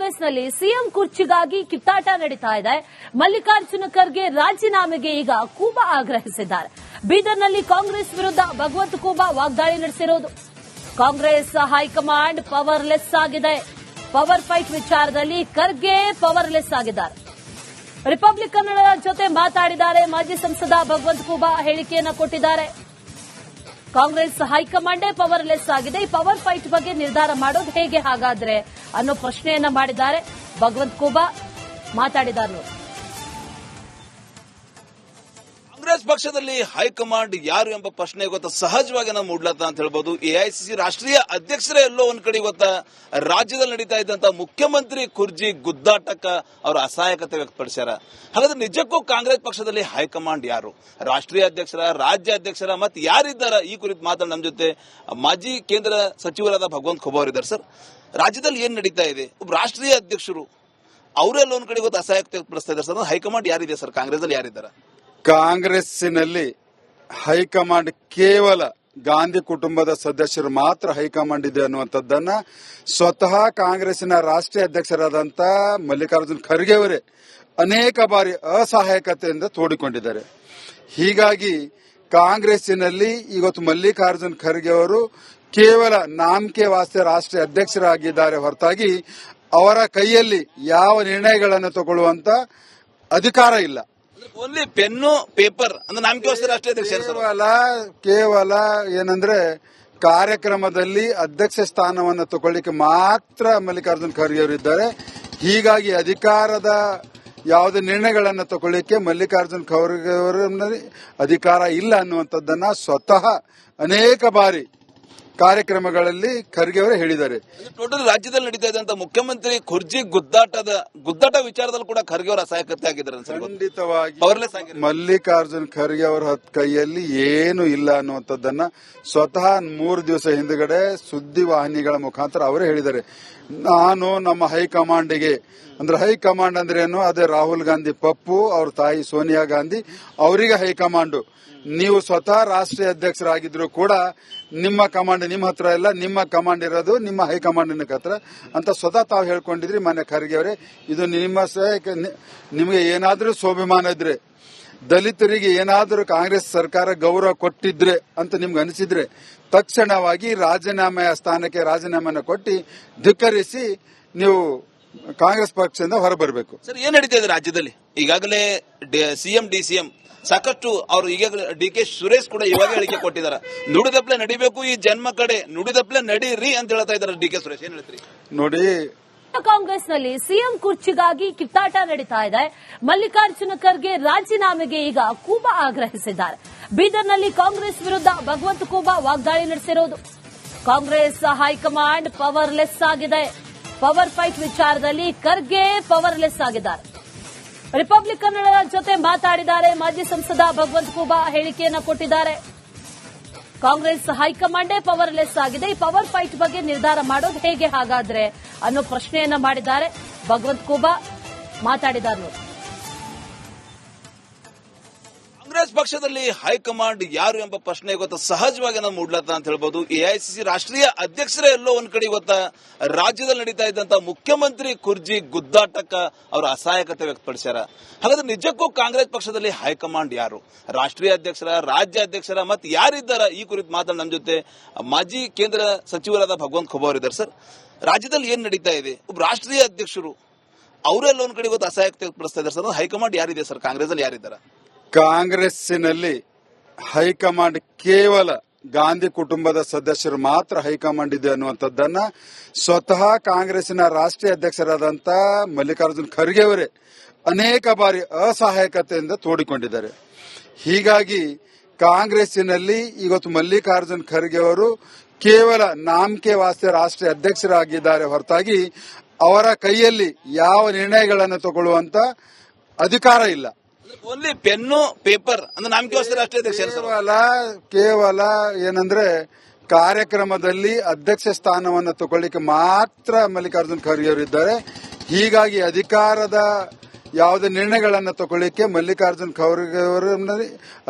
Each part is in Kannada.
ಕಾಂಗ್ರೆಸ್ನಲ್ಲಿ ಸಿಎಂ ಕುರ್ಚಿಗಾಗಿ ಕಿತ್ತಾಟ ನಡೀತಾ ಇದೆ. ಮಲ್ಲಿಕಾರ್ಜುನ ಖರ್ಗೆ ರಾಜೀನಾಮೆಗೆ ಈಗ ಕೂಬಾ ಆಗ್ರಹಿಸಿದ್ದಾರೆ. ಬೀದರ್ನಲ್ಲಿ ಕಾಂಗ್ರೆಸ್ ವಿರುದ್ಧ ಭಗವಂತ ಕೂಬಾ ವಾಗ್ದಾಳಿ ನಡೆಸಿರುವುದು. ಕಾಂಗ್ರೆಸ್ ಹೈಕಮಾಂಡ್ ಪವರ್ಲೆಸ್ ಆಗಿದೆ. ಪವರ್ ಫೈಟ್ ವಿಚಾರದಲ್ಲಿ ಖರ್ಗೆ ಪವರ್ಲೆಸ್ ಆಗಿದ್ದಾರೆ. ರಿಪಬ್ಲಿಕನ್ ಜೊತೆ ಮಾತಾಡಿದ್ದಾರೆ. ಮಾಜಿ ಸಂಸದ ಭಗವಂತ ಕೂಬಾ ಹೇಳಿಕೆಯನ್ನು ಕೊಟ್ಟಿದ್ದಾರೆ. ಕಾಂಗ್ರೆಸ್ ಹೈಕಮಾಂಡೇ ಪವರ್ಲೆಸ್ ಆಗಿದೆ. ಈ ಪವರ್ ಫೈಟ್ ಬಗ್ಗೆ ನಿರ್ಧಾರ ಮಾಡೋದು ಹೇಗೆ ಹಾಗಾದ್ರೆ ಅನ್ನೋ ಪ್ರಶ್ನೆಯನ್ನ ಮಾಡಿದ್ದಾರೆ. ಭಗವಂತ ಕೂಬಾ ಮಾತಾಡಿದ್ದಾರೆ. ಕಾಂಗ್ರೆಸ್ ಪಕ್ಷದಲ್ಲಿ ಹೈಕಮಾಂಡ್ ಯಾರು ಎಂಬ ಪ್ರಶ್ನೆ ಇವತ್ತು ಸಹಜವಾಗಿ ನಾವು ಮೂಡ್ಲತ್ತ ಅಂತ ಹೇಳ್ಬೋದು. ಎಐಸಿಸಿ ರಾಷ್ಟ್ರೀಯ ಅಧ್ಯಕ್ಷರೇ ಎಲ್ಲೋ ಒಂದ್ ಕಡೆ ಇವತ್ತ ರಾಜ್ಯದಲ್ಲಿ ನಡೀತಾ ಇದ್ದಂತ ಮುಖ್ಯಮಂತ್ರಿ ಕುರ್ಜಿ ಗುದ್ದಾಟಕ್ಕ ಅವರ ಅಸಹಾಯಕತೆ ವ್ಯಕ್ತಪಡಿಸ್ಯಾರ. ಹಾಗಾದ್ರೆ ನಿಜಕ್ಕೂ ಕಾಂಗ್ರೆಸ್ ಪಕ್ಷದಲ್ಲಿ ಹೈಕಮಾಂಡ್ ಯಾರು, ರಾಷ್ಟ್ರೀಯ ಅಧ್ಯಕ್ಷರ, ರಾಜ್ಯ ಅಧ್ಯಕ್ಷರ, ಮತ್ತೆ ಯಾರಿದ್ದಾರ? ಈ ಕುರಿತು ಮಾತಾಡಿ ನಮ್ಮ ಜೊತೆ ಮಾಜಿ ಕೇಂದ್ರ ಸಚಿವರಾದ ಭಗವಂತ ಖೂಬಾ ಅವರಿದ್ದಾರೆ. ಸರ್, ರಾಜ್ಯದಲ್ಲಿ ಏನ್ ನಡೀತಾ ಇದೆ? ಒಬ್ಬ ರಾಷ್ಟ್ರೀಯ ಅಧ್ಯಕ್ಷರು ಅವರೆಲ್ಲ ಒಂದ್ ಕಡೆ ಇವತ್ತು ಅಸಹಾಯಕತೆ ವ್ಯಕ್ತಪಡಿಸ್ತಾ ಇದ್ದಾರೆ. ಸರ್, ಹೈಕಮಾಂಡ್ ಯಾರಿದೆ ಸರ್? ಕಾಂಗ್ರೆಸ್ ಅಲ್ಲಿ ಯಾರಿದ್ದಾರೆ? ಕಾಂಗ್ರೆಸ್ಸಿನಲ್ಲಿ ಹೈಕಮಾಂಡ್ ಕೇವಲ ಗಾಂಧಿ ಕುಟುಂಬದ ಸದಸ್ಯರು ಮಾತ್ರ ಹೈಕಮಾಂಡ್ ಇದೆ ಅನ್ನುವಂಥದ್ದನ್ನ ಸ್ವತಃ ಕಾಂಗ್ರೆಸ್ಸಿನ ರಾಷ್ಟ್ರೀಯ ಅಧ್ಯಕ್ಷರಾದಂಥ ಮಲ್ಲಿಕಾರ್ಜುನ್ ಖರ್ಗೆ ಅವರೇ ಅನೇಕ ಬಾರಿ ಅಸಹಾಯಕತೆಯಿಂದ ತೋಡಿಕೊಂಡಿದ್ದಾರೆ. ಹೀಗಾಗಿ ಕಾಂಗ್ರೆಸ್ಸಿನಲ್ಲಿ ಇವತ್ತು ಮಲ್ಲಿಕಾರ್ಜುನ್ ಖರ್ಗೆ ಅವರು ಕೇವಲ ನಾಮಕೆ ವಾಸ್ತೆ ರಾಷ್ಟ್ರೀಯ ಅಧ್ಯಕ್ಷರಾಗಿದ್ದಾರೆ ಹೊರತಾಗಿ ಅವರ ಕೈಯಲ್ಲಿ ಯಾವ ನಿರ್ಣಯಗಳನ್ನು ತಗೊಳ್ಳುವಂತ ಅಧಿಕಾರ ಇಲ್ಲ. ಓನ್ಲಿ ಪೆನ್ನು ಪೇಪರ್ ಅಂದ್ರೆ ನಾಮಕೆ ರಾಷ್ಟ್ರೀಯ ಅಧ್ಯಕ್ಷ. ಕೇವಲ ಏನಂದ್ರೆ ಕಾರ್ಯಕ್ರಮದಲ್ಲಿ ಅಧ್ಯಕ್ಷ ಸ್ಥಾನವನ್ನು ತಗೊಳ್ಳಿಕ್ಕೆ ಮಾತ್ರ ಮಲ್ಲಿಕಾರ್ಜುನ್ ಖರ್ಗೆ ಅವರಿದ್ದಾರೆ. ಹೀಗಾಗಿ ಅಧಿಕಾರದ ಯಾವುದೇ ನಿರ್ಣಯಗಳನ್ನು ತಗೊಳ್ಳಿಕ್ಕೆ ಮಲ್ಲಿಕಾರ್ಜುನ್ ಖರ್ಗೆ ಅವರ ಅಧಿಕಾರ ಇಲ್ಲ ಅನ್ನುವಂಥದ್ದನ್ನ ಸ್ವತಃ ಅನೇಕ ಬಾರಿ ಕಾರ್ಯಕ್ರಮಗಳಲ್ಲಿ ಖರ್ಗೆ ಅವರೇ ಹೇಳಿದ್ದಾರೆ. ಟೋಟಲ್ ರಾಜ್ಯದಲ್ಲಿ ನಡೀತಾ ಇದ್ದಂತ ಮುಖ್ಯಮಂತ್ರಿ ಕುರ್ಜಿ ಗುದ್ದಾಟ ವಿಚಾರದಲ್ಲಿ ಕೂಡ ಖರ್ಗೆ ಅವರ ಅಸಹಾಯಕತೆ ಆಗಿದ್ದಾರೆ. ಖಂಡಿತವಾಗಿ ಮಲ್ಲಿಕಾರ್ಜುನ್ ಖರ್ಗೆ ಅವರ ಕೈಯಲ್ಲಿ ಏನು ಇಲ್ಲ ಅನ್ನುವಂಥದ್ದನ್ನ ಸ್ವತಃ 3 ದಿವಸ ಹಿಂದುಗಡೆ ಸುದ್ದಿವಾಹಿನಿಗಳ ಮುಖಾಂತರ ಅವರೇ ಹೇಳಿದ್ದಾರೆ. ನಾನು ನಮ್ಮ ಹೈಕಮಾಂಡ್ಗೆ ಅಂದ್ರೆ ಹೈಕಮಾಂಡ್ ಅಂದ್ರೆ ಏನು? ಅದೇ ರಾಹುಲ್ ಗಾಂಧಿ ಪಪ್ಪು, ಅವ್ರ ತಾಯಿ ಸೋನಿಯಾ ಗಾಂಧಿ, ಅವರಿಗೆ ಹೈಕಮಾಂಡ್. ನೀವು ಸ್ವತಃ ರಾಷ್ಟ್ರೀಯ ಅಧ್ಯಕ್ಷರಾಗಿದ್ರು ಕೂಡ ನಿಮ್ಮ ಕಮಾಂಡ್ ನಿಮ್ಮ ಹತ್ರ ಇಲ್ಲ, ನಿಮ್ಮ ಕಮಾಂಡ್ ಇರೋದು ನಿಮ್ಮ ಹೈಕಮಾಂಡಿನ ಹತ್ರ ಅಂತ ಸ್ವತಃ ತಾವು ಹೇಳ್ಕೊಂಡಿದ್ರಿ ಮಾನ್ಯ ಖರ್ಗೆ ಅವರೇ. ಇದು ನಿಮಗೆ ಏನಾದ್ರೂ ಸ್ವಾಭಿಮಾನ ಇದ್ರೆ, ದಲಿತರಿಗೆ ಏನಾದರೂ ಕಾಂಗ್ರೆಸ್ ಸರ್ಕಾರ ಗೌರವ ಕೊಟ್ಟಿದ್ರೆ ಅಂತ ನಿಮ್ಗೆ ಅನಿಸಿದ್ರೆ ತಕ್ಷಣವಾಗಿ ರಾಜೀನಾಮೆಯ ಸ್ಥಾನಕ್ಕೆ ರಾಜೀನಾಮೆಯನ್ನು ಕೊಟ್ಟು ಧಿಕ್ಕರಿಸಿ ನೀವು ಕಾಂಗ್ರೆಸ್ ಪಕ್ಷದಿಂದ ಹೊರಬರಬೇಕು. ಸರ್, ಏನ್ ನಡೀತಾ ಇದೆ ರಾಜ್ಯದಲ್ಲಿ? ಈಗಾಗಲೇ ಸಿಎಂ ಡಿಸಿಎಂ ಸಾಕಷ್ಟು ಅವರು ಈಗಾಗಲೇ ಡಿ.ಕೆ. ಸುರೇಶ್ ಕೂಡ ಇವಾಗ ಹೇಳಿಕೆ ಕೊಟ್ಟಿದ್ದಾರೆ. ನುಡಿದಪ್ಲೆ ನಡಿಬೇಕು ಈ ಜನ್ಮ ಕಡೆ, ನುಡಿದಪ್ಲೆ ನಡೀರಿ ಅಂತ ಹೇಳ್ತಾ ಇದ್ದಾರೆ ಡಿ.ಕೆ. ಸುರೇಶ್. ಏನ್ ಹೇಳ್ತೀರಿ? ನೋಡಿ, ಕಾಂಗ್ರೆಸ್ನಲ್ಲಿ ಸಿಎಂ ಕುರ್ಚಿಗಾಗಿ ಕಿತ್ತಾಟ ನಡೀತಾ ಇದೆ. ಮಲ್ಲಿಕಾರ್ಜುನ ಖರ್ಗೆ ರಾಜೀನಾಮೆಗೆ ಈಗ ಕೂಬಾ ಆಗ್ರಹಿಸಿದ್ದಾರೆ. ಬೀದರ್ನಲ್ಲಿ ಕಾಂಗ್ರೆಸ್ ವಿರುದ್ಧ ಭಗವಂತ ಕೂಬಾ ವಾಗ್ದಾಳಿ ನಡೆಸಿರುವುದು. ಕಾಂಗ್ರೆಸ್ ಹೈಕಮಾಂಡ್ ಪವರ್ಲೆಸ್ ಆಗಿದೆ. ಪವರ್ ಫೈಟ್ ವಿಚಾರದಲ್ಲಿ ಖರ್ಗೆ ಪವರ್ಲೆಸ್ ಆಗಿದ್ದಾರೆ. ರಿಪಬ್ಲಿಕನ್ ಜೊತೆ ಮಾತಾಡಿದ್ದಾರೆ. ಮಾಜಿ ಸಂಸದ ಭಗವಂತ ಕೂಬಾ ಹೇಳಿಕೆಯನ್ನು ಕೊಟ್ಟಿದ್ದಾರೆ. ಕಾಂಗ್ರೆಸ್ ಹೈಕಮಾಂಡೇ ಪವರ್ಲೆಸ್ ಆಗಿದೆ. ಈ ಪವರ್ ಫೈಟ್ ಬಗ್ಗೆ ನಿರ್ಧಾರ ಮಾಡೋದು ಹೇಗೆ ಹಾಗಾದ್ರೆ ಅನ್ನೋ ಪ್ರಶ್ನೆಯನ್ನ ಮಾಡಿದ್ದಾರೆ. ಭಗವಂತ ಕೂಬಾ ಮಾತಾಡಿದ್ದಾರೆ. ಕಾಂಗ್ರೆಸ್ ಪಕ್ಷದಲ್ಲಿ ಹೈಕಮಾಂಡ್ ಯಾರು ಎಂಬ ಪ್ರಶ್ನೆ ಇವತ್ತು ಸಹಜವಾಗಿ ನಾವು ಮೂಡ್ಲತ್ತ ಅಂತ ಹೇಳ್ಬೋದು. ಎಐಸಿಸಿ ರಾಷ್ಟ್ರೀಯ ಅಧ್ಯಕ್ಷರೇ ಎಲ್ಲೋ ಒಂದ್ ಕಡೆ ಇವತ್ತ ರಾಜ್ಯದಲ್ಲಿ ನಡೀತಾ ಇದ್ದಂತ ಮುಖ್ಯಮಂತ್ರಿ ಕುರ್ಜಿ ಗುದ್ದಾಟಕ್ಕ ಅವರ ಅಸಹಾಯಕತೆ ವ್ಯಕ್ತಪಡಿಸ್ಯಾರ. ಹಾಗಾದ್ರೆ ನಿಜಕ್ಕೂ ಕಾಂಗ್ರೆಸ್ ಪಕ್ಷದಲ್ಲಿ ಹೈಕಮಾಂಡ್ ಯಾರು, ರಾಷ್ಟ್ರೀಯ ಅಧ್ಯಕ್ಷರ, ರಾಜ್ಯ ಅಧ್ಯಕ್ಷರ, ಮತ್ತೆ ಯಾರಿದ್ದಾರ? ಈ ಕುರಿತು ಮಾತಾಡಿ ನಮ್ಮ ಜೊತೆ ಮಾಜಿ ಕೇಂದ್ರ ಸಚಿವರಾದ ಭಗವಂತ ಖೂಬಾ ಅವರಿದ್ದಾರೆ. ಸರ್, ರಾಜ್ಯದಲ್ಲಿ ಏನ್ ನಡೀತಾ ಇದೆ? ಒಬ್ಬ ರಾಷ್ಟ್ರೀಯ ಅಧ್ಯಕ್ಷರು ಅವರೆಲ್ಲ ಒಂದ್ ಕಡೆ ಇವತ್ತು ಅಸಹಾಯಕತೆ ವ್ಯಕ್ತಪಡಿಸ್ತಾ ಇದ್ದಾರೆ. ಸರ್, ಹೈಕಮಾಂಡ್ ಯಾರಿದೆ ಸರ್? ಕಾಂಗ್ರೆಸ್ ಅಲ್ಲಿ ಯಾರಿದ್ದಾರೆ? ಕಾಂಗ್ರೆಸ್ಸಿನಲ್ಲಿ ಹೈಕಮಾಂಡ್ ಕೇವಲ ಗಾಂಧಿ ಕುಟುಂಬದ ಸದಸ್ಯರು ಮಾತ್ರ ಹೈಕಮಾಂಡ್ ಇದೆ ಅನ್ನುವಂಥದ್ದನ್ನ ಸ್ವತಃ ಕಾಂಗ್ರೆಸ್ಸಿನ ರಾಷ್ಟ್ರೀಯ ಅಧ್ಯಕ್ಷರಾದಂಥ ಮಲ್ಲಿಕಾರ್ಜುನ್ ಖರ್ಗೆ ಅವರೇ ಅನೇಕ ಬಾರಿ ಅಸಹಾಯಕತೆಯಿಂದ ತೋಡಿಕೊಂಡಿದ್ದಾರೆ. ಹೀಗಾಗಿ ಕಾಂಗ್ರೆಸ್ಸಿನಲ್ಲಿ ಇವತ್ತು ಮಲ್ಲಿಕಾರ್ಜುನ್ ಖರ್ಗೆ ಅವರು ಕೇವಲ ನಾಮಕೆ ವಾಸ್ತೆ ರಾಷ್ಟ್ರೀಯ ಅಧ್ಯಕ್ಷರಾಗಿದ್ದಾರೆ ಹೊರತಾಗಿ ಅವರ ಕೈಯಲ್ಲಿ ಯಾವ ನಿರ್ಣಯಗಳನ್ನು ತಗೊಳ್ಳುವಂತ ಅಧಿಕಾರ ಇಲ್ಲ. ಓನ್ಲಿ ಪೆನ್ನು ಪೇಪರ್ ಅಂದ್ರೆ ನಾಮಕೆ ರಾಷ್ಟ್ರೀಯ ಅಧ್ಯಕ್ಷ. ಕೇವಲ ಏನಂದ್ರೆ ಕಾರ್ಯಕ್ರಮದಲ್ಲಿ ಅಧ್ಯಕ್ಷ ಸ್ಥಾನವನ್ನು ತಗೊಳ್ಳಿಕ್ಕೆ ಮಾತ್ರ ಮಲ್ಲಿಕಾರ್ಜುನ್ ಖರ್ಗೆ ಅವರಿದ್ದಾರೆ. ಹೀಗಾಗಿ ಅಧಿಕಾರದ ಯಾವುದೇ ನಿರ್ಣಯಗಳನ್ನು ತಗೊಳ್ಳಿಕ್ಕೆ ಮಲ್ಲಿಕಾರ್ಜುನ್ ಖರ್ಗೆ ಅವರ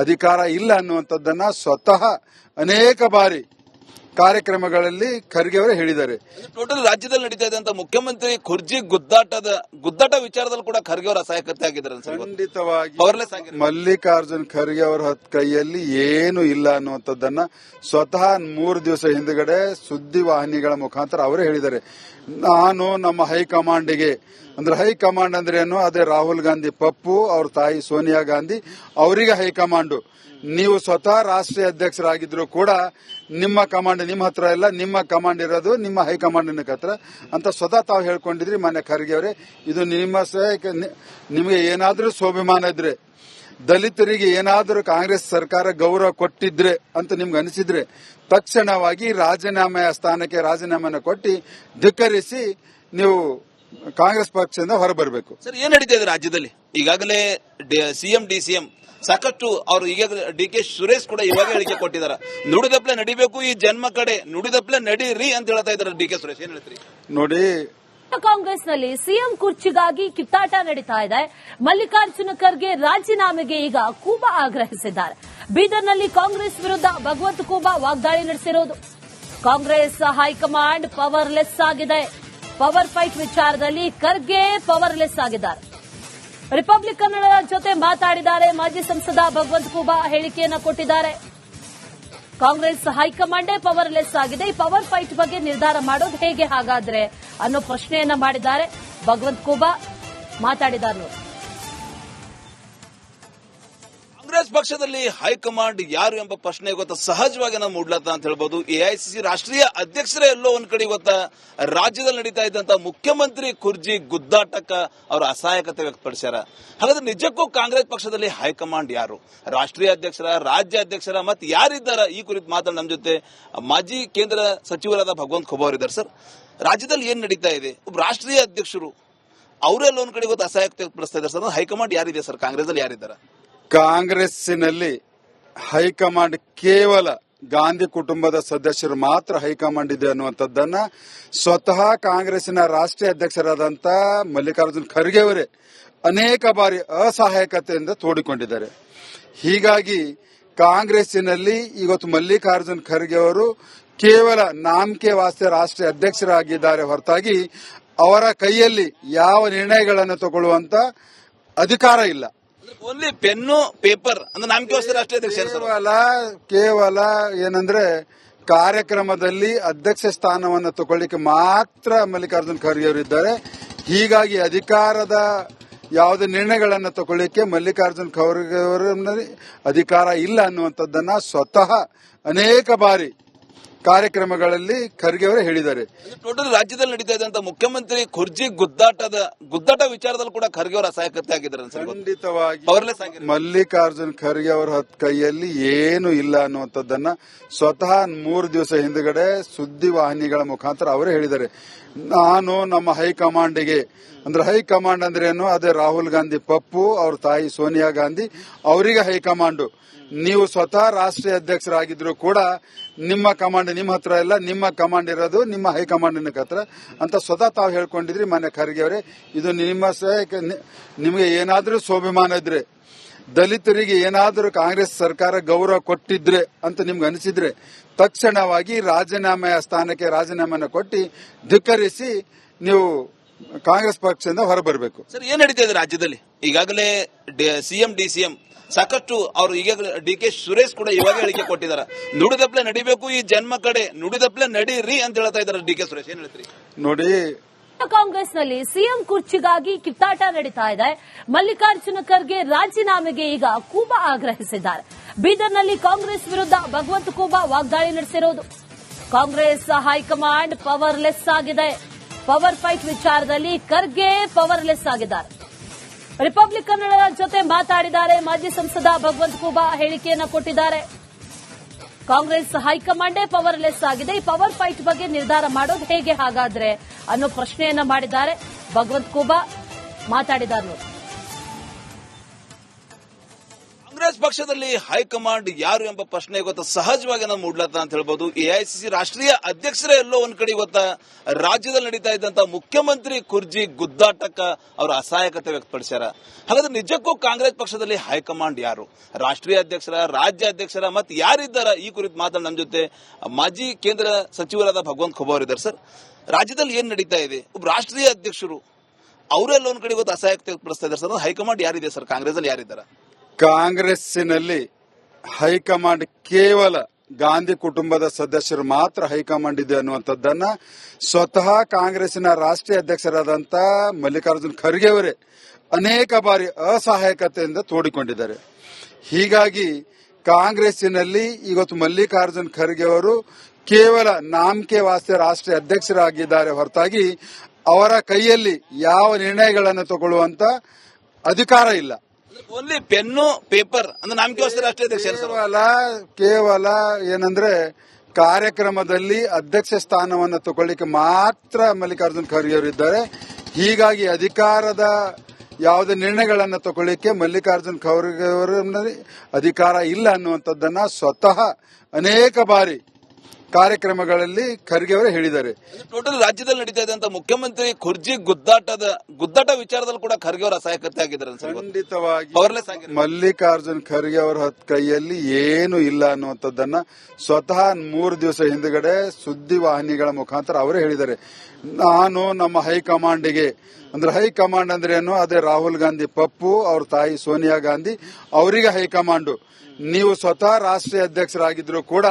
ಅಧಿಕಾರ ಇಲ್ಲ ಅನ್ನುವಂಥದ್ದನ್ನ ಸ್ವತಃ ಅನೇಕ ಬಾರಿ ಕಾರ್ಯಕ್ರಮಗಳಲ್ಲಿ ಖರ್ಗೆ ಅವರೇ ಹೇಳಿದ್ದಾರೆ. ಟೋಟಲ್ ರಾಜ್ಯದಲ್ಲಿ ನಡೀತಾ ಇದ್ದಂತ ಮುಖ್ಯಮಂತ್ರಿ ಕುರ್ಜಿ ಗುದ್ದಾಟ ವಿಚಾರದಲ್ಲಿ ಕೂಡ ಖರ್ಗೆ ಅವರು ಅಸಹಾಯಕತೆ ಆಗಿದ್ದಾರೆ ಖಂಡಿತವಾಗಿ ಮಲ್ಲಿಕಾರ್ಜುನ್ ಖರ್ಗೆ ಅವರ ಕೈಯಲ್ಲಿ ಏನು ಇಲ್ಲ ಅನ್ನುವಂಥದ್ದನ್ನ ಸ್ವತಃ 3 ದಿವಸ ಹಿಂದುಗಡೆ ಸುದ್ದಿವಾಹಿನಿಗಳ ಮುಖಾಂತರ ಅವರೇ ಹೇಳಿದ್ದಾರೆ. ನಾನು ನಮ್ಮ ಹೈಕಮಾಂಡಿಗೆ ಅಂದ್ರೆ ಹೈಕಮಾಂಡ್ ಅಂದ್ರೆ ಏನು, ಅದೇ ರಾಹುಲ್ ಗಾಂಧಿ ಪಪ್ಪು, ಅವ್ರ ತಾಯಿ ಸೋನಿಯಾ ಗಾಂಧಿ, ಅವರಿಗೆ ಹೈಕಮಾಂಡು. ನೀವು ಸ್ವತಃ ರಾಷ್ಟ್ರೀಯ ಅಧ್ಯಕ್ಷರಾಗಿದ್ರು ಕೂಡ ನಿಮ್ಮ ಕಮಾಂಡ್ ನಿಮ್ಮ ಹತ್ರ ಇಲ್ಲ, ನಿಮ್ಮ ಕಮಾಂಡ್ ಇರೋದು ನಿಮ್ಮ ಹೈಕಮಾಂಡಿನ ಹತ್ರ ಅಂತ ಸ್ವತಃ ತಾವು ಹೇಳ್ಕೊಂಡಿದ್ರಿ ಮಾನ್ಯ ಖರ್ಗೆ ಅವರೇ. ಇದು ನಿಮಗೆ ಏನಾದ್ರೂ ಸ್ವಾಭಿಮಾನ ಇದ್ರೆ, ದಲಿತರಿಗೆ ಏನಾದರೂ ಕಾಂಗ್ರೆಸ್ ಸರ್ಕಾರ ಗೌರವ ಕೊಟ್ಟಿದ್ರೆ ಅಂತ ನಿಮ್ಗೆ ಅನಿಸಿದ್ರೆ ತಕ್ಷಣವಾಗಿ ರಾಜೀನಾಮೆಯ ಸ್ಥಾನಕ್ಕೆ ರಾಜೀನಾಮೆನ ಕೊಟ್ಟು ಧಿಕ್ಕರಿಸಿ ನೀವು ಕಾಂಗ್ರೆಸ್ ಪಕ್ಷದಿಂದ ಹೊರಬರಬೇಕು. ಸರ್, ಏನ್ ನಡೀತಾ ಇದೆ ರಾಜ್ಯದಲ್ಲಿ? ಈಗಾಗಲೇ ಸಿಎಂ ಡಿಸಿಎಂ ಸಾಕಷ್ಟು ಅವರು ಈಗ ಡಿ.ಕೆ. ಸುರೇಶ್ ಕೂಡ ಇವಾಗ ಹೇಳಿಕೆ ಕೊಟ್ಟಿದ್ದಾರೆ. ನುಡಿದಪ್ಲೆ ನಡಿಬೇಕು, ಈ ಜನ್ಮ ಕಡೆ ನುಡಿದಪ್ಲೆ ನಡೀರಿ ಅಂತ ಹೇಳ್ತಾ ಇದ್ದಾರೆ ಡಿ.ಕೆ. ಸುರೇಶ್. ಏನ್ ಹೇಳ್ತೀರಿ? ನೋಡಿ, ಕಾಂಗ್ರೆಸ್ನಲ್ಲಿ ಸಿಎಂ ಕುರ್ಚಿಗಾಗಿ ಕಿತ್ತಾಟ ನಡೀತಾ ಇದೆ. ಮಲ್ಲಿಕಾರ್ಜುನ ಖರ್ಗೆ ರಾಜೀನಾಮೆಗೆ ಈಗ ಕೂಬಾ ಆಗ್ರಹಿಸಿದ್ದಾರೆ. ಬೀದರ್ನಲ್ಲಿ ಕಾಂಗ್ರೆಸ್ ವಿರುದ್ಧ ಭಗವಂತ ಖೂಬಾ ವಾಗ್ದಾಳಿ ನಡೆಸಿರೋದು. ಕಾಂಗ್ರೆಸ್ ಹೈಕಮಾಂಡ್ ಪವರ್ಲೆಸ್ ಆಗಿದೆ. ಪವರ್ ಫೈಟ್ ವಿಚಾರದಲ್ಲಿ ಖರ್ಗೆ ಪವರ್ಲೆಸ್ ಆಗಿದ್ದಾರೆ. ರಿಪಬ್ಲಿಕನ್ ಜೊತೆ ಮಾತಾಡಿದ್ದಾರೆ. ಮಾಜಿ ಸಂಸದ ಭಗವಂತ ಖೂಬಾ ಹೇಳಿಕೆಯನ್ನು ಕೊಟ್ಟಿದ್ದಾರೆ. ಕಾಂಗ್ರೆಸ್ ಹೈಕಮಾಂಡೇ ಪವರ್ಲೆಸ್ ಆಗಿದೆ. ಈ ಪವರ್ ಫೈಟ್ ಬಗ್ಗೆ ನಿರ್ಧಾರ ಮಾಡೋದು ಹೇಗೆ ಹಾಗಾದ್ರೆ ಅನ್ನೋ ಪ್ರಶ್ನೆಯನ್ನ ಮಾಡಿದ್ದಾರೆ. ಭಗವಂತ ಖೂಬಾ ಮಾತಾಡಿದ್ದಾರೆ ನೋಡಿ. ಕಾಂಗ್ರೆಸ್ ಪಕ್ಷದಲ್ಲಿ ಹೈಕಮಾಂಡ್ ಯಾರು ಎಂಬ ಪ್ರಶ್ನೆ ಇವತ್ತು ಸಹಜವಾಗಿ ನಾವು ಮೂಡ್ಲತ್ತ ಅಂತ ಹೇಳ್ಬೋದು. ಎಐಸಿಸಿ ರಾಷ್ಟ್ರೀಯ ಅಧ್ಯಕ್ಷರೇ ಎಲ್ಲೋ ಒಂದ್ ಕಡೆ ಇವತ್ತ ರಾಜ್ಯದಲ್ಲಿ ನಡೀತಾ ಇದ್ದಂತ ಮುಖ್ಯಮಂತ್ರಿ ಕುರ್ಜಿ ಗುದ್ದಾಟಕ್ಕ ಅವರ ಅಸಹಾಯಕತೆ ವ್ಯಕ್ತಪಡಿಸ್ಯಾರ. ಹಾಗಾದ್ರೆ ನಿಜಕ್ಕೂ ಕಾಂಗ್ರೆಸ್ ಪಕ್ಷದಲ್ಲಿ ಹೈಕಮಾಂಡ್ ಯಾರು? ರಾಷ್ಟ್ರೀಯ ಅಧ್ಯಕ್ಷರ, ರಾಜ್ಯ ಅಧ್ಯಕ್ಷರ, ಮತ್ತೆ ಯಾರಿದ್ದಾರ? ಈ ಕುರಿತು ಮಾತಾಡಿ ನಮ್ಮ ಜೊತೆ ಮಾಜಿ ಕೇಂದ್ರ ಸಚಿವರಾದ ಭಗವಂತ ಖೂಬಾ ಅವರಿದ್ದಾರೆ. ಸರ್, ರಾಜ್ಯದಲ್ಲಿ ಏನ್ ನಡೀತಾ ಇದೆ? ಒಬ್ಬ ರಾಷ್ಟ್ರೀಯ ಅಧ್ಯಕ್ಷರು ಅವರೆಲ್ಲ ಒಂದ್ ಕಡೆ ಇವತ್ತು ಅಸಹಾಯಕತೆ ವ್ಯಕ್ತಪಡಿಸ್ತಾ ಇದ್ದಾರೆ. ಸರ್, ಹೈಕಮಾಂಡ್ ಯಾರಿದೆ ಸರ್? ಕಾಂಗ್ರೆಸ್ ಅಲ್ಲಿ ಯಾರಿದ್ದಾರೆ? ಕಾಂಗ್ರೆಸ್ಸಿನಲ್ಲಿ ಹೈಕಮಾಂಡ್ ಕೇವಲ ಗಾಂಧಿ ಕುಟುಂಬದ ಸದಸ್ಯರು ಮಾತ್ರ ಹೈಕಮಾಂಡ್ ಇದೆ ಅನ್ನುವಂಥದ್ದನ್ನ ಸ್ವತಃ ಕಾಂಗ್ರೆಸ್ಸಿನ ರಾಷ್ಟ್ರೀಯ ಅಧ್ಯಕ್ಷರಾದಂಥ ಮಲ್ಲಿಕಾರ್ಜುನ್ ಖರ್ಗೆ ಅವರೇ ಅನೇಕ ಬಾರಿ ಅಸಹಾಯಕತೆಯಿಂದ ತೋಡಿಕೊಂಡಿದ್ದಾರೆ. ಹೀಗಾಗಿ ಕಾಂಗ್ರೆಸ್ಸಿನಲ್ಲಿ ಇವತ್ತು ಮಲ್ಲಿಕಾರ್ಜುನ್ ಖರ್ಗೆ ಅವರು ಕೇವಲ ನಾಮಕೆ ವಾಸ್ತೆ ರಾಷ್ಟ್ರೀಯ ಅಧ್ಯಕ್ಷರಾಗಿದ್ದಾರೆ ಹೊರತಾಗಿ ಅವರ ಕೈಯಲ್ಲಿ ಯಾವ ನಿರ್ಣಯಗಳನ್ನು ತಗೊಳ್ಳುವಂತ ಅಧಿಕಾರ ಇಲ್ಲ. ಓನ್ಲಿ ಪೆನ್ನು ಪೇಪರ್ ಅಂದ್ರೆ ನಾಮಕೆ ರಾಷ್ಟ್ರೀಯ ಅಧ್ಯಕ್ಷ ಕೇವಲ ಏನಂದ್ರೆ ಕಾರ್ಯಕ್ರಮದಲ್ಲಿ ಅಧ್ಯಕ್ಷ ಸ್ಥಾನವನ್ನು ತಗೊಳ್ಳಿಕ್ಕೆ ಮಾತ್ರ ಮಲ್ಲಿಕಾರ್ಜುನ್ ಖರ್ಗೆ ಅವರಿದ್ದಾರೆ. ಹೀಗಾಗಿ ಅಧಿಕಾರದ ಯಾವುದೇ ನಿರ್ಣಯಗಳನ್ನು ತಗೊಳ್ಳಿಕ್ಕೆ ಮಲ್ಲಿಕಾರ್ಜುನ್ ಖರ್ಗೆ ಅವರ ಅಧಿಕಾರ ಇಲ್ಲ ಅನ್ನುವಂಥದ್ದನ್ನ ಸ್ವತಃ ಅನೇಕ ಬಾರಿ ಕಾರ್ಯಕ್ರಮಗಳಲ್ಲಿ ಖರ್ಗೆ ಅವರೇ ಹೇಳಿದ್ದಾರೆ. ಟೋಟಲ್ ರಾಜ್ಯದಲ್ಲಿ ನಡೀತಾ ಇದ್ದಂತ ಮುಖ್ಯಮಂತ್ರಿ ಕುರ್ಜಿ ಗುದ್ದಾಟ ವಿಚಾರದಲ್ಲಿ ಕೂಡ ಖರ್ಗೆ ಅವರು ಅಸಹಾಯಕತೆ ಆಗಿದ್ದಾರೆ. ಖಂಡಿತವಾಗಿ ಮಲ್ಲಿಕಾರ್ಜುನ್ ಖರ್ಗೆ ಅವರ ಕೈಯಲ್ಲಿ ಏನು ಇಲ್ಲ ಅನ್ನುವಂಥದ್ದನ್ನ ಸ್ವತಃ 3 ದಿವಸ ಹಿಂದುಗಡೆ ಸುದ್ದಿವಾಹಿನಿಗಳ ಮುಖಾಂತರ ಅವರೇ ಹೇಳಿದ್ದಾರೆ. ನಾನು ನಮ್ಮ ಹೈಕಮಾಂಡಿಗೆ ಅಂದ್ರೆ ಹೈಕಮಾಂಡ್ ಅಂದ್ರೆ ಏನು, ಅದೇ ರಾಹುಲ್ ಗಾಂಧಿ ಪಪ್ಪು, ಅವ್ರ ತಾಯಿ ಸೋನಿಯಾ ಗಾಂಧಿ, ಅವರಿಗೆ ಹೈಕಮಾಂಡು. ನೀವು ಸ್ವತಃ ರಾಷ್ಟ್ರೀಯ ಅಧ್ಯಕ್ಷರಾಗಿದ್ರು ಕೂಡ ನಿಮ್ಮ ಕಮಾಂಡ್ ನಿಮ್ಮ ಹತ್ರ ಇಲ್ಲ, ನಿಮ್ಮ ಕಮಾಂಡ್ ಇರೋದು ನಿಮ್ಮ ಹೈಕಮಾಂಡಿನ ಹತ್ರ ಅಂತ ಸ್ವತಃ ತಾವು ಹೇಳ್ಕೊಂಡಿದ್ರಿ ಮಾನ್ಯ ಖರ್ಗೆ ಅವರೇ. ಇದು ನಿಮಗೆ ಏನಾದ್ರೂ ಸ್ವಾಭಿಮಾನ ಇದ್ರೆ, ದಲಿತರಿಗೆ ಏನಾದರೂ ಕಾಂಗ್ರೆಸ್ ಸರ್ಕಾರ ಗೌರವ ಕೊಟ್ಟಿದ್ರೆ ಅಂತ ನಿಮ್ಗೆ ಅನಿಸಿದ್ರೆ ತಕ್ಷಣವಾಗಿ ರಾಜೀನಾಮೆಯ ಸ್ಥಾನಕ್ಕೆ ರಾಜೀನಾಮೆನ ಕೊಟ್ಟು ಧಿಕ್ಕರಿಸಿ ನೀವು ಕಾಂಗ್ರೆಸ್ ಪಕ್ಷದಿಂದ ಹೊರಬರಬೇಕು. ಸರ್, ಏನ್ ನಡೀತಾ ಇದೆ ರಾಜ್ಯದಲ್ಲಿ? ಈಗಾಗಲೇ ಸಿಎಂ ಡಿಸಿಎಂ ಸಾಕಷ್ಟು ಅವರು ಈಗ ಡಿ.ಕೆ. ಸುರೇಶ್ ಕೂಡ ಇವಾಗ ಹೇಳಿಕೆ ಕೊಟ್ಟಿದ್ದಾರೆ. ನುಡಿದಪ್ಲೆ ನಡಿಬೇಕು, ಈ ಜನ್ಮ ಕಡೆ ನುಡಿದಪ್ಲೆ ನಡೀರಿ ಅಂತ ಹೇಳ್ತಾ ಇದ್ದಾರೆ ಡಿ.ಕೆ. ಸುರೇಶ್. ಏನ್ ಹೇಳ್ತೀರಿ? ನೋಡಿ, ಕಾಂಗ್ರೆಸ್ನಲ್ಲಿ ಸಿಎಂ ಕುರ್ಚಿಗಾಗಿ ಕಿತ್ತಾಟ ನಡೀತಾ ಇದೆ. ಮಲ್ಲಿಕಾರ್ಜುನ ಖರ್ಗೆ ರಾಜೀನಾಮೆಗೆ ಈಗ ಕೂಬಾ ಆಗ್ರಹಿಸಿದ್ದಾರೆ. ಬೀದರ್ನಲ್ಲಿ ಕಾಂಗ್ರೆಸ್ ವಿರುದ್ಧ ಭಗವಂತ ಖೂಬಾ ವಾಗ್ದಾಳಿ ನಡೆಸಿರೋದು. ಕಾಂಗ್ರೆಸ್ ಹೈಕಮಾಂಡ್ ಪವರ್ಲೆಸ್ ಆಗಿದೆ. ಪವರ್ ಫೈಟ್ ವಿಚಾರದಲ್ಲಿ ಖರ್ಗೆ ಪವರ್ಲೆಸ್ ಆಗಿದ್ದಾರೆ. ರಿಪಬ್ಲಿಕನ್ ಜೊತೆ ಮಾತಾಡಿದ್ದಾರೆ. ಮಾಜಿ ಸಂಸದ ಭಗವಂತ ಖೂಬಾ ಹೇಳಿಕೆಯನ್ನು ಕೊಟ್ಟಿದ್ದಾರೆ. ಕಾಂಗ್ರೆಸ್ ಹೈಕಮಾಂಡೇ ಪವರ್ಲೆಸ್ ಆಗಿದೆ. ಈ ಪವರ್ ಫೈಟ್ ಬಗ್ಗೆ ನಿರ್ಧಾರ ಮಾಡೋದು ಹೇಗೆ ಹಾಗಾದ್ರೆ ಅನ್ನೋ ಪ್ರಶ್ನೆಯನ್ನ ಮಾಡಿದ್ದಾರೆ. ಭಗವಂತ ಖೂಬಾ ಮಾತಾಡಿದ್ದಾರೆ ನೋಡಿ. ಕಾಂಗ್ರೆಸ್ ಪಕ್ಷದಲ್ಲಿ ಹೈಕಮಾಂಡ್ ಯಾರು ಎಂಬ ಪ್ರಶ್ನೆ ಇವತ್ತು ಸಹಜವಾಗಿ ನಾವು ಮೂಡ್ಲತ್ತ ಅಂತ ಹೇಳ್ಬೋದು. ಎಐಸಿಸಿ ರಾಷ್ಟ್ರೀಯ ಅಧ್ಯಕ್ಷರೇ ಎಲ್ಲೋ ಒಂದ್ ಕಡೆ ಇವತ್ತ ರಾಜ್ಯದಲ್ಲಿ ನಡೀತಾ ಇದ್ದಂತ ಮುಖ್ಯಮಂತ್ರಿ ಕುರ್ಜಿ ಗುದ್ದಾಟಕ್ಕ ಅವರ ಅಸಹಾಯಕತೆ ವ್ಯಕ್ತಪಡಿಸ್ಯಾರ. ಹಾಗಾದ್ರೆ ನಿಜಕ್ಕೂ ಕಾಂಗ್ರೆಸ್ ಪಕ್ಷದಲ್ಲಿ ಹೈಕಮಾಂಡ್ ಯಾರು? ರಾಷ್ಟ್ರೀಯ ಅಧ್ಯಕ್ಷರ, ರಾಜ್ಯ ಅಧ್ಯಕ್ಷರ, ಮತ್ತೆ ಯಾರಿದ್ದಾರ? ಈ ಕುರಿತು ಮಾತಾಡ ನಮ್ಮ ಜೊತೆ ಮಾಜಿ ಕೇಂದ್ರ ಸಚಿವರಾದ ಭಗವಂತ ಖೂಬಾ ಅವರಿದ್ದಾರೆ. ಸರ್, ರಾಜ್ಯದಲ್ಲಿ ಏನ್ ನಡೀತಾ ಇದೆ? ಒಬ್ಬ ರಾಷ್ಟ್ರೀಯ ಅಧ್ಯಕ್ಷರು ಅವರೆಲ್ಲ ಒಂದ್ ಕಡೆ ಇವತ್ತು ಅಸಹಾಯಕತೆ ವ್ಯಕ್ತಪಡಿಸ್ತಾ ಇದ್ದಾರೆ ಸರ್. ಹೈಕಮಾಂಡ್ ಯಾರಿದೆ ಸರ್? ಕಾಂಗ್ರೆಸ್ ಅಲ್ಲಿ ಯಾರಿದ್ದಾರೆ? ಕಾಂಗ್ರೆಸ್ಸಿನಲ್ಲಿ ಹೈಕಮಾಂಡ್ ಕೇವಲ ಗಾಂಧಿ ಕುಟುಂಬದ ಸದಸ್ಯರು ಮಾತ್ರ ಹೈಕಮಾಂಡ್ ಇದೆ ಅನ್ನುವಂಥದ್ದನ್ನ ಸ್ವತಃ ಕಾಂಗ್ರೆಸ್ಸಿನ ರಾಷ್ಟ್ರೀಯ ಅಧ್ಯಕ್ಷರಾದಂತ ಮಲ್ಲಿಕಾರ್ಜುನ್ ಖರ್ಗೆ ಅವರೇ ಅನೇಕ ಬಾರಿ ಅಸಹಾಯಕತೆಯಿಂದ ತೋಡಿಕೊಂಡಿದ್ದಾರೆ. ಹೀಗಾಗಿ ಕಾಂಗ್ರೆಸ್ಸಿನಲ್ಲಿ ಇವತ್ತು ಮಲ್ಲಿಕಾರ್ಜುನ್ ಖರ್ಗೆ ಅವರು ಕೇವಲ ನಾಮಕೆ ವಾಸ್ತೆ ರಾಷ್ಟ್ರೀಯ ಅಧ್ಯಕ್ಷರಾಗಿದ್ದಾರೆ ಹೊರತಾಗಿ ಅವರ ಕೈಯಲ್ಲಿ ಯಾವ ನಿರ್ಣಯಗಳನ್ನು ತಗೊಳ್ಳುವಂತ ಅಧಿಕಾರ ಇಲ್ಲ. ಓನ್ಲಿ ಪೆನ್ನು ಪೇಪರ್ ಅಂದ್ರೆ ನಾಮಕೆ ರಾಷ್ಟ್ರೀಯ ಅಧ್ಯಕ್ಷ ಕೇವಲ ಏನಂದ್ರೆ ಕಾರ್ಯಕ್ರಮದಲ್ಲಿ ಅಧ್ಯಕ್ಷ ಸ್ಥಾನವನ್ನು ತಗೊಳ್ಳಿಕ್ಕೆ ಮಾತ್ರ ಮಲ್ಲಿಕಾರ್ಜುನ್ ಖರ್ಗೆ ಅವರು ಇದ್ದಾರೆ. ಹೀಗಾಗಿ ಅಧಿಕಾರದ ಯಾವುದೇ ನಿರ್ಣಯಗಳನ್ನು ತಗೊಳ್ಳಿಕ್ಕೆ ಮಲ್ಲಿಕಾರ್ಜುನ್ ಖರ್ಗೆ ಅವರ ಅಧಿಕಾರ ಇಲ್ಲ ಅನ್ನುವಂಥದ್ದನ್ನ ಸ್ವತಃ ಅನೇಕ ಬಾರಿ ಕಾರ್ಯಕ್ರಮಗಳಲ್ಲಿ ಖರ್ಗೆ ಅವರೇ ಹೇಳಿದ್ದಾರೆ. ಟೋಟಲ್ ರಾಜ್ಯದಲ್ಲಿ ನಡೀತಾ ಇದ್ದಂತ ಮುಖ್ಯಮಂತ್ರಿ ಕುರ್ಜಿ ಗುದ್ದಾಟ ವಿಚಾರದಲ್ಲಿ ಕೂಡ ಖರ್ಗೆ ಅವರ ಅಸಹಾಯಕತೆ ಆಗಿದ್ದಾರೆ. ಖಂಡಿತವಾಗಿ ಮಲ್ಲಿಕಾರ್ಜುನ್ ಖರ್ಗೆ ಅವರ ಕೈಯಲ್ಲಿ ಏನು ಇಲ್ಲ ಅನ್ನುವಂಥದ್ದನ್ನ ಸ್ವತಃ 3 ದಿವಸ ಹಿಂದುಗಡೆ ಸುದ್ದಿವಾಹಿನಿಗಳ ಮುಖಾಂತರ ಅವರೇ ಹೇಳಿದ್ದಾರೆ. ನಾನು ನಮ್ಮ ಹೈಕಮಾಂಡಿಗೆ ಅಂದ್ರೆ ಹೈಕಮಾಂಡ್ ಅಂದ್ರೆ ಏನು? ಅದೇ ರಾಹುಲ್ ಗಾಂಧಿ ಪಪ್ಪು, ಅವ್ರ ತಾಯಿ ಸೋನಿಯಾ ಗಾಂಧಿ, ಅವರಿಗೆ ಹೈಕಮಾಂಡು. ನೀವು ಸ್ವತಃ ರಾಷ್ಟ್ರೀಯ ಅಧ್ಯಕ್ಷರಾಗಿದ್ರು ಕೂಡ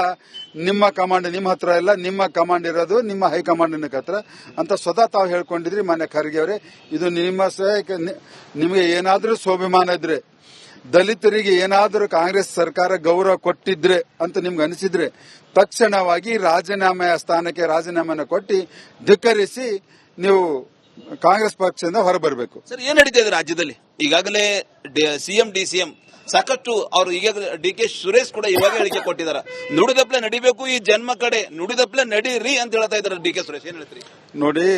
ನಿಮ್ಮ ಕಮಾಂಡ್ ನಿಮ್ಮ ಹತ್ರ ಇಲ್ಲ, ನಿಮ್ಮ ಕಮಾಂಡ್ ಇರೋದು ನಿಮ್ಮ ಹೈಕಮಾಂಡ್ ಹತ್ರ ಅಂತ ಸ್ವತಃ ತಾವು ಹೇಳ್ಕೊಂಡಿದ್ರಿ ಮಾನ್ಯ ಖರ್ಗೆ ಅವರೇ. ಇದು ನಿಮಗೆ ಏನಾದ್ರೂ ಸ್ವಾಭಿಮಾನ ಇದ್ರೆ, ದಲಿತರಿಗೆ ಏನಾದರೂ ಕಾಂಗ್ರೆಸ್ ಸರ್ಕಾರ ಗೌರವ ಕೊಟ್ಟಿದ್ರೆ ಅಂತ ನಿಮ್ಗೆ ಅನಿಸಿದ್ರೆ ತಕ್ಷಣವಾಗಿ ರಾಜೀನಾಮೆಯ ಸ್ಥಾನಕ್ಕೆ ರಾಜೀನಾಮೆಯನ್ನು ಕೊಟ್ಟು ಧಿಕ್ಕರಿಸಿ ನೀವು ಕಾಂಗ್ರೆಸ್ ಪಕ್ಷದಿಂದ ಹೊರಬರಬೇಕು. ಸರ್, ಏನ್ ನಡೀತಾ ಇದೆ ರಾಜ್ಯದಲ್ಲಿ? ಈಗಾಗಲೇ ಸಿಎಂ ಡಿಸಿಎಂ ಸಾಕಷ್ಟು ಅವರು ಈಗ ಡಿ.ಕೆ. ಸುರೇಶ್ ಕೂಡ ಇವಾಗ ಹೇಳಿಕೆ ಕೊಟ್ಟಿದ್ದಾರೆ. ನುಡಿದಪ್ಲೆ ನಡಿಬೇಕು ಈ ಜನ್ಮ ಕಡೆ, ನುಡಿದಪ್ಲೆ ನಡೀರಿ ಅಂತ ಹೇಳ್ತಾ ಇದ್ದಾರೆ ಡಿ.ಕೆ. ಸುರೇಶ್. ಏನ್ ಹೇಳ್ತೀರಿ? ನೋಡಿ,